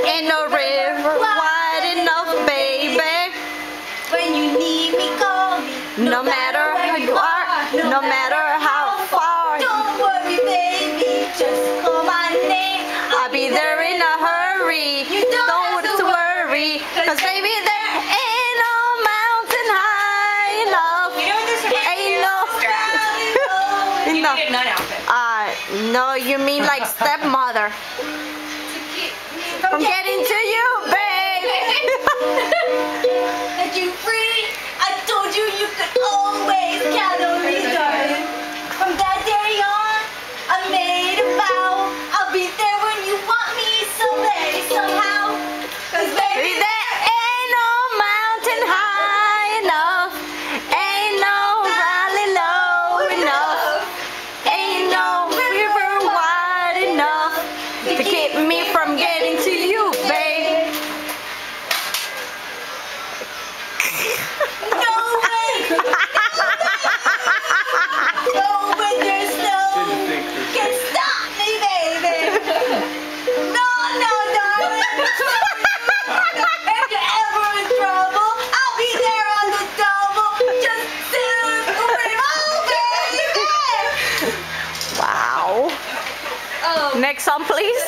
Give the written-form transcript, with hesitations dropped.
Ain't no river wide enough, baby. When you need me, call me. No matter where you are, no matter how far. Don't worry, baby, just call my name. I'll be there in a hurry. You don't have to worry, 'cause baby, there ain't no mountain high enough. You know there's some Ain't no. You No. get a nun outfit. No, you mean like stepmother. I'm getting to you, babe. Set you free. I told you you could always count on me, darling. From that day on, I made a vow. I'll be there when you want me someday, somehow. 'Cause baby, There ain't no mountain high enough. Ain't no valley low enough. Ain't no river wide enough to keep me from getting to you, babe. no way. No way, there's no can stop me, baby. No, darling. If you're ever in trouble, I'll be there on the double. Just sit and scream, oh, baby. Wow. Oh. Next song, please.